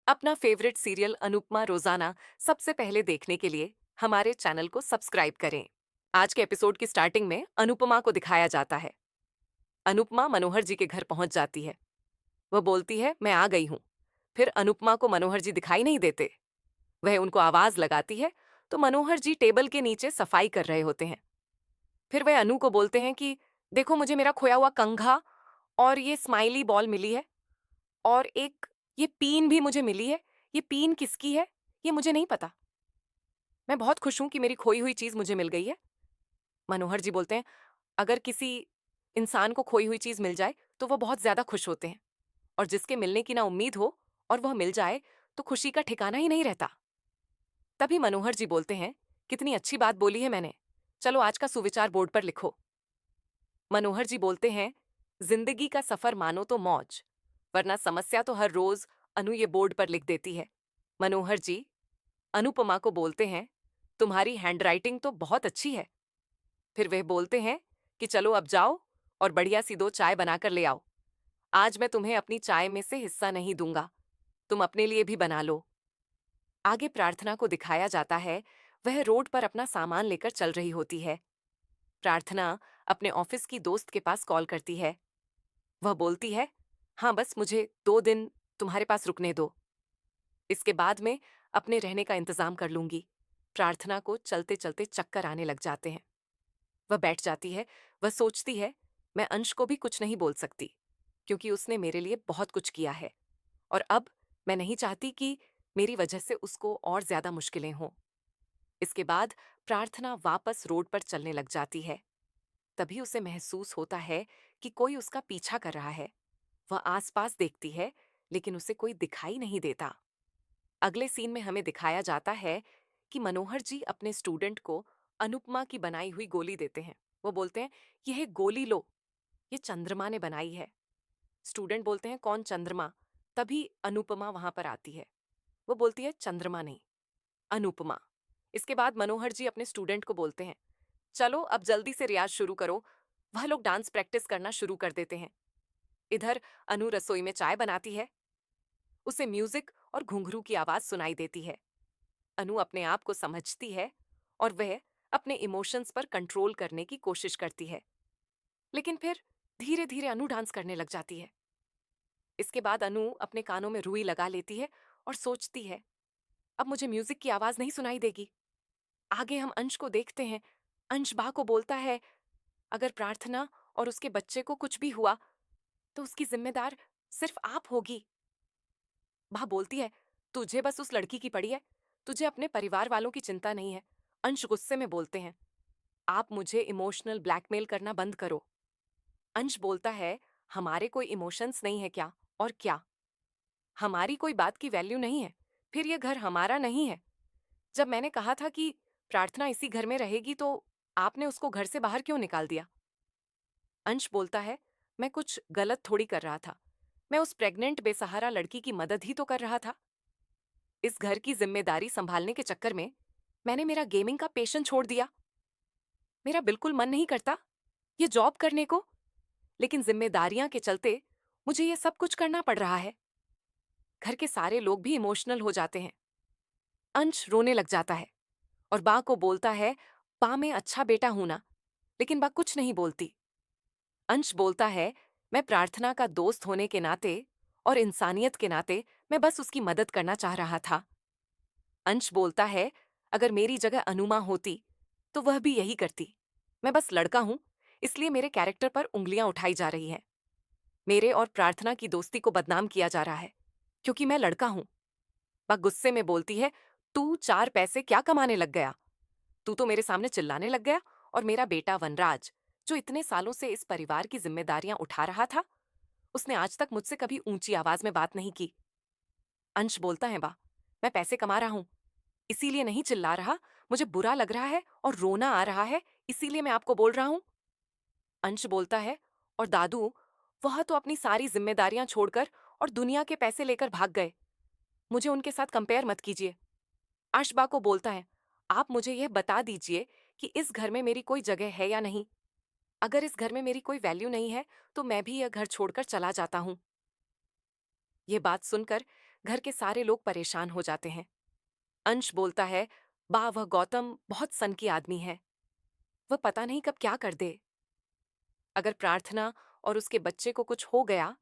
अपना favourite serial Anupama रोजाना सबसे पहले देखने के लिए हमारे चैनल को सब्सक्राइब करें। आज के एपिसोड की स्टार्टिंग में अनुपमा को दिखाया जाता है। अनुपमा मनोहर जी के घर पहुंच जाती है। वह बोलती है, मैं आ गई हूं। फिर अनुपमा को मनोहर जी दिखाई नहीं देते। वह उनको आवाज लगाती है तो मनोहर जी टेबल के नीचे सफाई कर रहे होते हैं। फिर वह अनु को बोलते हैं कि देखो, मुझे मेरा खोया हुआ कंघा और ये स्माइली बॉल मिली है, और एक ये पीन भी मुझे मिली है। ये पीन किसकी है ये मुझे नहीं पता। मैं बहुत खुश हूं कि मेरी खोई हुई चीज मुझे मिल गई है। मनोहर जी बोलते हैं, अगर किसी इंसान को खोई हुई चीज मिल जाए तो वो बहुत ज्यादा खुश होते हैं, और जिसके मिलने की ना उम्मीद हो और वह मिल जाए तो खुशी का ठिकाना ही नहीं रहता। तभी मनोहर जी बोलते हैं, कितनी अच्छी बात बोली है मैंने, चलो आज का सुविचार बोर्ड पर लिखो। मनोहर जी बोलते हैं, जिंदगी का सफर मानो तो मौज, वरना समस्या तो हर रोज अनु ये बोर्ड पर लिख देती है। मनोहर जी अनुपमा को बोलते हैं, तुम्हारी हैंडराइटिंग तो बहुत अच्छी है। फिर वे बोलते हैं कि चलो अब जाओ और बढ़िया सी दो चाय बनाकर ले आओ। आज मैं तुम्हें अपनी चाय में से हिस्सा नहीं दूंगा, तुम अपने लिए भी बना लो। आगे प्रार्थना को दिखाया जाता है। वह रोड पर अपना सामान लेकर चल रही होती है। प्रार्थना अपने ऑफिस की दोस्त के पास कॉल करती है। वह बोलती है, हाँ बस मुझे 2 दिन तुम्हारे पास रुकने दो, इसके बाद में अपने रहने का इंतजाम कर लूंगी। प्रार्थना को चलते चलते चक्कर आने लग जाते हैं। वह बैठ जाती है। वह सोचती है, मैं अंश को भी कुछ नहीं बोल सकती, क्योंकि उसने मेरे लिए बहुत कुछ किया है, और अब मैं नहीं चाहती कि मेरी वजह से उसको और ज्यादा मुश्किलें हों। इसके बाद प्रार्थना वापस रोड पर चलने लग जाती है। तभी उसे महसूस होता है कि कोई उसका पीछा कर रहा है। वह आसपास देखती है, लेकिन उसे कोई दिखाई नहीं देता। अगले सीन में हमें दिखाया जाता है कि मनोहर जी अपने स्टूडेंट को अनुपमा की बनाई हुई गोली देते हैं। वो बोलते हैं, यह गोली लो, ये चंद्रमा ने बनाई है। स्टूडेंट बोलते हैं, कौन चंद्रमा? तभी अनुपमा वहां पर आती है। वो बोलती है, चंद्रमा नहीं, अनुपमा। इसके बाद मनोहर जी अपने स्टूडेंट को बोलते हैं, चलो अब जल्दी से रियाज शुरू करो। वह लोग डांस प्रैक्टिस करना शुरू कर देते हैं। इधर अनु रसोई में चाय बनाती है। उसे म्यूजिक और घुंघरू की आवाज सुनाई देती है। अनु अपने आप को समझती है और वह अपने इमोशंस पर कंट्रोल करने की कोशिश करती है। लेकिन फिर धीरे धीरे अनु डांस करने लग जाती है। इसके बाद अनु अपने कानों में रुई लगा लेती है और सोचती है, अब मुझे म्यूजिक की आवाज नहीं सुनाई देगी। आगे हम अंश को देखते हैं। अंश बा को बोलता है, अगर प्रार्थना और उसके बच्चे को कुछ भी हुआ तो उसकी जिम्मेदार सिर्फ आप होगी। बा बोलती है, तुझे बस उस लड़की की पड़ी है, तुझे अपने परिवार वालों की चिंता नहीं है। अंश गुस्से में बोलते हैं, आप मुझे इमोशनल ब्लैकमेल करना बंद करो। अंश बोलता है, हमारे कोई इमोशंस नहीं है क्या? और क्या हमारी कोई बात की वैल्यू नहीं है? फिर यह घर हमारा नहीं है? जब मैंने कहा था कि प्रार्थना इसी घर में रहेगी तो आपने उसको घर से बाहर क्यों निकाल दिया? अंश बोलता है, मैं कुछ गलत थोड़ी कर रहा था। मैं उस प्रेग्नेंट बेसहारा लड़की की मदद ही तो कर रहा था। इस घर की जिम्मेदारी संभालने के चक्कर में मैंने मेरा गेमिंग का पैशन छोड़ दिया। मेरा बिल्कुल मन नहीं करता ये जॉब करने को, लेकिन जिम्मेदारियां के चलते मुझे ये सब कुछ करना पड़ रहा है। घर के सारे लोग भी इमोशनल हो जाते हैं। अंश रोने लग जाता है और बा को बोलता है, बा मैं अच्छा बेटा हूं ना? लेकिन बा कुछ नहीं बोलती। अंश बोलता है, मैं प्रार्थना का दोस्त होने के नाते और इंसानियत के नाते मैं बस उसकी मदद करना चाह रहा था। अंश बोलता है, अगर मेरी जगह अनुमा होती तो वह भी यही करती। मैं बस लड़का हूं, इसलिए मेरे कैरेक्टर पर उंगलियां उठाई जा रही हैं। मेरे और प्रार्थना की दोस्ती को बदनाम किया जा रहा है क्योंकि मैं लड़का हूं। वह गुस्से में बोलती है, तू 4 पैसे क्या कमाने लग गया? तू तो मेरे सामने चिल्लाने लग गया, और मेरा बेटा वनराज, जो इतने सालों से इस परिवार की जिम्मेदारियां उठा रहा था, उसने आज तक मुझसे कभी ऊंची आवाज में बात नहीं की। अंश बोलता है, बा मैं पैसे कमा रहा हूं, इसीलिए नहीं चिल्ला रहा। मुझे बुरा लग रहा है और रोना आ रहा है, इसीलिए मैं आपको बोल रहा हूं। अंश बोलता है, और दादू, वह तो अपनी सारी जिम्मेदारियां छोड़कर और दुनिया के पैसे लेकर भाग गए। मुझे उनके साथ कंपेयर मत कीजिए। आशबा को बोलता है, आप मुझे यह बता दीजिए कि इस घर में मेरी कोई जगह है या नहीं। अगर इस घर में मेरी कोई वैल्यू नहीं है तो मैं भी यह घर छोड़कर चला जाता हूं। यह बात सुनकर घर के सारे लोग परेशान हो जाते हैं। अंश बोलता है, बा वह गौतम बहुत सन की आदमी है, वह पता नहीं कब क्या कर दे। अगर प्रार्थना और उसके बच्चे को कुछ हो गया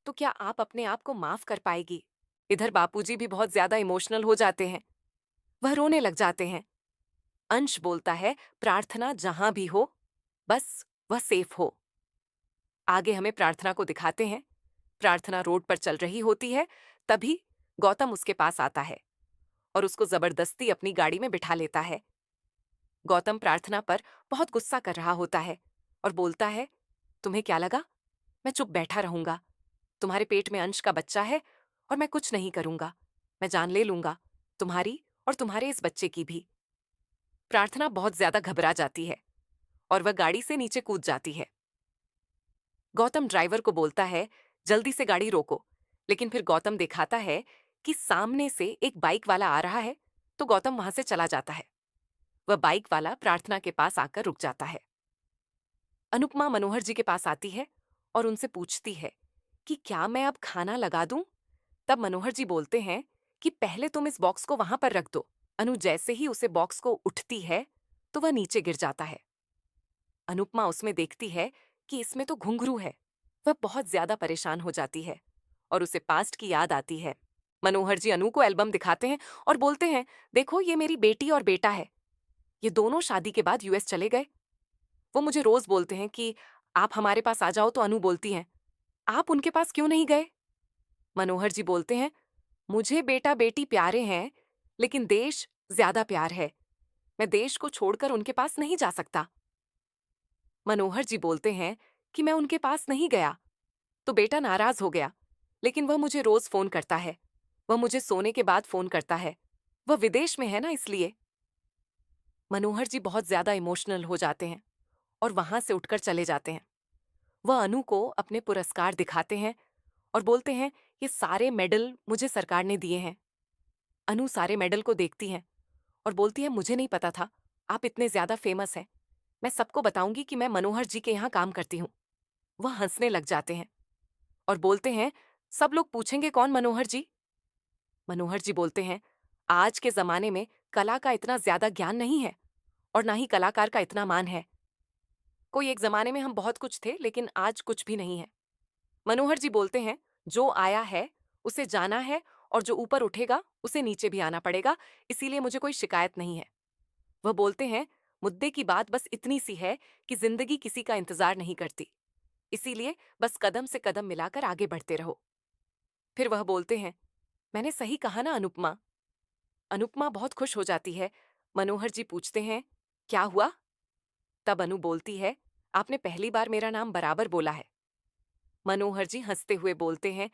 तो क्या आप अपने आप को माफ कर पाएगी? इधर बापूजी भी बहुत ज्यादा इमोशनल हो जाते हैं, वह रोने लग जाते हैं। अंश बोलता है, प्रार्थना जहां भी हो, बस वह सेफ हो। आगे हमें प्रार्थना को दिखाते हैं। प्रार्थना रोड पर चल रही होती है, तभी गौतम उसके पास आता है और उसको जबरदस्ती अपनी गाड़ी में बिठा लेता है। गौतम प्रार्थना पर बहुत गुस्सा कर रहा होता है और बोलता है, तुम्हें क्या लगा मैं चुप बैठा रहूंगा? तुम्हारे पेट में अंश का बच्चा है और मैं कुछ नहीं करूंगा। मैं जान ले लूंगा, तुम्हारी और तुम्हारे इस बच्चे की भी। प्रार्थना बहुत ज्यादा घबरा जाती है और वह गाड़ी से नीचे कूद जाती है। गौतम ड्राइवर को बोलता है, जल्दी से गाड़ी रोको, लेकिन फिर गौतम दिखाता है कि सामने से एक बाइक वाला आ रहा है, तो गौतम वहां से चला जाता है। वह बाइक वाला प्रार्थना के पास आकर रुक जाता है। अनुपमा मनोहर जी के पास आती है और उनसे पूछती है कि क्या मैं अब खाना लगा दूं? तब मनोहर जी बोलते हैं कि पहले तुम इस बॉक्स को वहां पर रख दो। अनु जैसे ही उसे बॉक्स को उठती है तो वह नीचे गिर जाता है। अनुपमा उसमें देखती है कि इसमें तो घुंघरू है। वह बहुत ज्यादा परेशान हो जाती है और उसे पास्ट की याद आती है। मनोहर जी अनु को एल्बम दिखाते हैं और बोलते हैं, देखो ये मेरी बेटी और बेटा है, ये दोनों शादी के बाद यूएस चले गए। वो मुझे रोज बोलते हैं कि आप हमारे पास आ जाओ, तो अनु बोलती हैं, आप उनके पास क्यों नहीं गए? मनोहर जी बोलते हैं, मुझे बेटा बेटी प्यारे हैं, लेकिन देश ज्यादा प्यार है। मैं देश को छोड़कर उनके पास नहीं जा सकता। मनोहर जी बोलते हैं कि मैं उनके पास नहीं गया तो बेटा नाराज हो गया, लेकिन वह मुझे रोज फोन करता है। वह मुझे सोने के बाद फोन करता है, वह विदेश में है ना, इसलिए। मनोहर जी बहुत ज्यादा इमोशनल हो जाते हैं और वहां से उठकर चले जाते हैं। वह अनु को अपने पुरस्कार दिखाते हैं और बोलते हैं, ये सारे मेडल मुझे सरकार ने दिए हैं। अनु सारे मेडल को देखती है और बोलती है, मुझे नहीं पता था आप इतने ज्यादा फेमस हैं। मैं सबको बताऊंगी कि मैं मनोहर जी के यहाँ काम करती हूँ। वह हंसने लग जाते हैं और बोलते हैं, सब लोग पूछेंगे कौन मनोहर जी? मनोहर जी बोलते हैं, आज के जमाने में कला का इतना ज्यादा ज्ञान नहीं है और ना ही कलाकार का इतना मान है। कोई एक जमाने में हम बहुत कुछ थे, लेकिन आज कुछ भी नहीं है। मनोहर जी बोलते हैं, जो आया है उसे जाना है और जो ऊपर उठेगा उसे नीचे भी आना पड़ेगा, इसीलिए मुझे कोई शिकायत नहीं है। वह बोलते हैं, मुद्दे की बात बस इतनी सी है कि जिंदगी किसी का इंतजार नहीं करती, इसीलिए बस कदम से कदम मिलाकर आगे बढ़ते रहो। फिर वह बोलते हैं, मैंने सही कहा ना अनुपमा? अनुपमा बहुत खुश हो जाती है। मनोहर जी पूछते हैं, क्या हुआ? तब अनु बोलती है, आपने पहली बार मेरा नाम बराबर बोला है। मनोहर जी हंसते हुए बोलते हैं,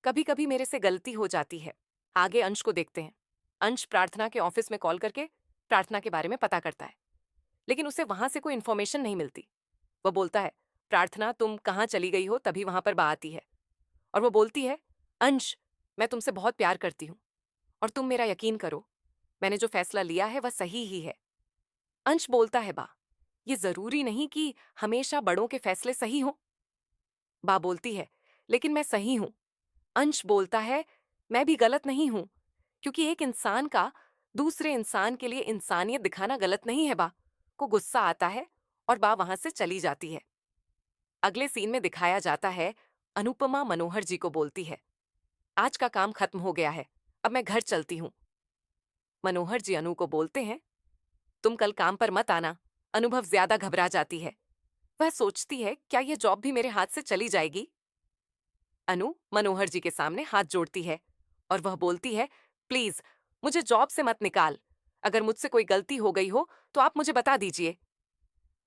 कभी कभी मेरे से गलती हो जाती है। आगे अंश को देखते हैं। अंश प्रार्थना के ऑफिस में कॉल करके प्रार्थना के बारे में पता करता है, लेकिन उसे वहां से कोई इन्फॉर्मेशन नहीं मिलती। वह बोलता है, प्रार्थना तुम कहाँ चली गई हो? तभी वहां पर बा आती है और वो बोलती है, अंश मैं तुमसे बहुत प्यार करती हूँ और तुम मेरा यकीन करो, मैंने जो फैसला लिया है वह सही ही है। अंश बोलता है, बा ये जरूरी नहीं कि हमेशा बड़ों के फैसले सही हों। बा बोलती है, लेकिन मैं सही हूं। अंश बोलता है, मैं भी गलत नहीं हूं, क्योंकि एक इंसान का दूसरे इंसान के लिए इंसानियत दिखाना गलत नहीं है। बा को गुस्सा आता है और बा वहां से चली जाती है। अगले सीन में दिखाया जाता है, अनुपमा मनोहर जी को बोलती है, आज का काम खत्म हो गया है, अब मैं घर चलती हूँ। मनोहर जी अनु को बोलते हैं, तुम कल काम पर मत आना। अनुभव ज्यादा घबरा जाती है। वह सोचती है, क्या यह जॉब भी मेरे हाथ से चली जाएगी? अनु मनोहर जी के सामने हाथ जोड़ती है और वह बोलती है, प्लीज मुझे जॉब से मत निकाल। अगर मुझसे कोई गलती हो गई हो तो आप मुझे बता दीजिए,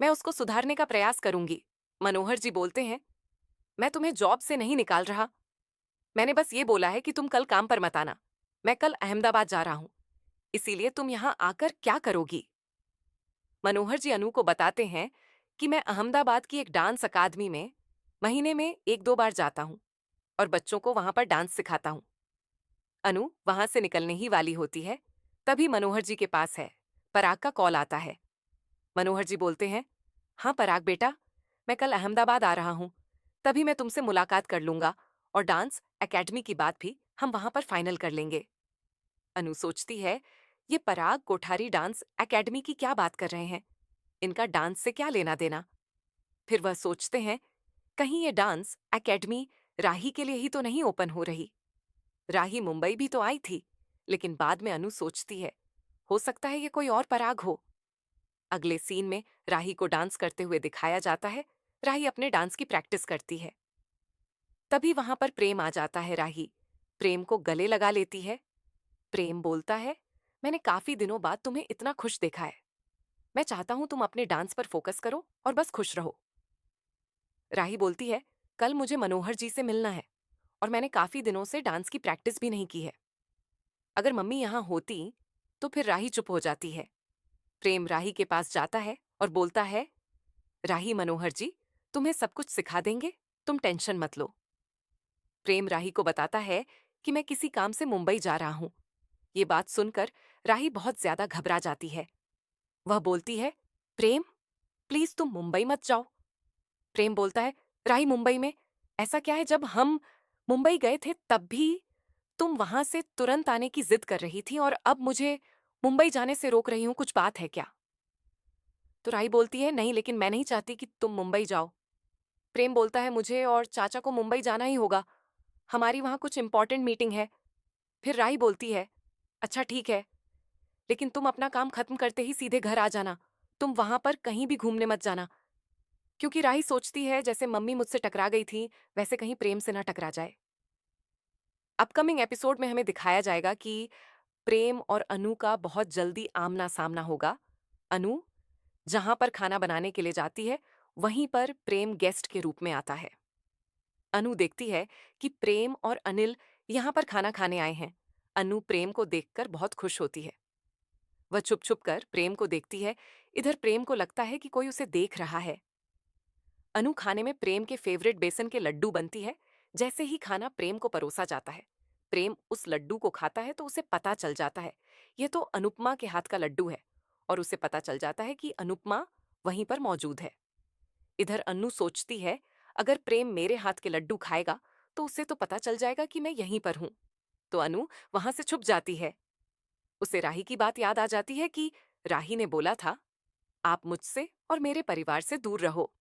मैं उसको सुधारने का प्रयास करूंगी। मनोहर जी बोलते हैं, मैं तुम्हें जॉब से नहीं निकाल रहा, मैंने बस ये बोला है कि तुम कल काम पर मत आना। मैं कल अहमदाबाद जा रहा हूं, इसीलिए तुम यहां आकर क्या करोगी? मनोहर जी अनु को बताते हैं कि मैं अहमदाबाद की एक डांस अकादमी में महीने में 1-2 बार जाता हूँ और बच्चों को वहां पर डांस सिखाता हूँ। अनु वहां से निकलने ही वाली होती है, तभी मनोहर जी के पास है पराग का कॉल आता है। मनोहर जी बोलते हैं, हाँ पराग बेटा, मैं कल अहमदाबाद आ रहा हूँ, तभी मैं तुमसे मुलाकात कर लूंगा और डांस एकेडमी की बात भी हम वहां पर फाइनल कर लेंगे। अनु सोचती है, ये पराग कोठारी डांस एकेडमी की क्या बात कर रहे हैं? इनका डांस से क्या लेना देना? फिर वह सोचते हैं, कहीं ये डांस एकेडमी राही के लिए ही तो नहीं ओपन हो रही? राही मुंबई भी तो आई थी। लेकिन बाद में अनु सोचती है, हो सकता है ये कोई और पराग हो। अगले सीन में राही को डांस करते हुए दिखाया जाता है। राही अपने डांस की प्रैक्टिस करती है। तभी वहां पर प्रेम आ जाता है। राही प्रेम को गले लगा लेती है। प्रेम बोलता है, मैंने काफी दिनों बाद तुम्हें इतना खुश देखा है। मैं चाहता हूं तुम अपने डांस पर फोकस करो और बस खुश रहो। राही बोलती है, कल मुझे मनोहर जी से मिलना है और मैंने काफी दिनों से डांस की प्रैक्टिस भी नहीं की है। अगर मम्मी यहाँ होती तो फिर राही चुप हो जाती है। प्रेम राही के पास जाता है और बोलता है, राही मनोहर जी तुम्हें सब कुछ सिखा देंगे, तुम टेंशन मत लो। प्रेम राही को बताता है कि मैं किसी काम से मुंबई जा रहा हूँ। ये बात सुनकर राही बहुत ज्यादा घबरा जाती है। वह बोलती है, प्रेम प्लीज तुम मुंबई मत जाओ। प्रेम बोलता है, राही मुंबई में ऐसा क्या है? जब हम मुंबई गए थे तब भी तुम वहां से तुरंत आने की जिद कर रही थी और अब मुझे मुंबई जाने से रोक रही हूं, कुछ बात है क्या? तो राही बोलती है, नहीं लेकिन मैं नहीं चाहती कि तुम मुंबई जाओ। प्रेम बोलता है, मुझे और चाचा को मुंबई जाना ही होगा, हमारी वहां कुछ इंपॉर्टेंट मीटिंग है। फिर राही बोलती है, अच्छा ठीक है, लेकिन तुम अपना काम खत्म करते ही सीधे घर आ जाना। तुम वहां पर कहीं भी घूमने मत जाना। क्योंकि राही सोचती है जैसे मम्मी मुझसे टकरा गई थी वैसे कहीं प्रेम से ना टकरा जाए। अपकमिंग एपिसोड में हमें दिखाया जाएगा कि प्रेम और अनु का बहुत जल्दी आमना सामना होगा। अनु जहां पर खाना बनाने के लिए जाती है वहीं पर प्रेम गेस्ट के रूप में आता है। अनु देखती है कि प्रेम और अनिल यहाँ पर खाना खाने आए हैं। अनु प्रेम को देखकर बहुत खुश होती है। वह छुप छुप कर प्रेम को देखती है। इधर प्रेम को लगता है कि कोई उसे देख रहा है। अनु खाने में प्रेम के फेवरेट बेसन के लड्डू बनती है। जैसे ही खाना प्रेम को परोसा जाता है, प्रेम उस लड्डू को खाता है तो उसे पता चल जाता है यह तो अनुपमा के हाथ का लड्डू है। और उसे पता चल जाता है कि अनुपमा वहीं पर मौजूद है। इधर अनु सोचती है, अगर प्रेम मेरे हाथ के लड्डू खाएगा तो उसे तो पता चल जाएगा कि मैं यहीं पर हूं। तो अनु वहां से छुप जाती है। उसे राही की बात याद आ जाती है कि राही ने बोला था, आप मुझसे और मेरे परिवार से दूर रहो।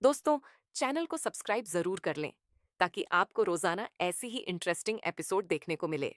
दोस्तों, चैनल को सब्सक्राइब जरूर कर लें ताकि आपको रोजाना ऐसी ही इंटरेस्टिंग एपिसोड देखने को मिले।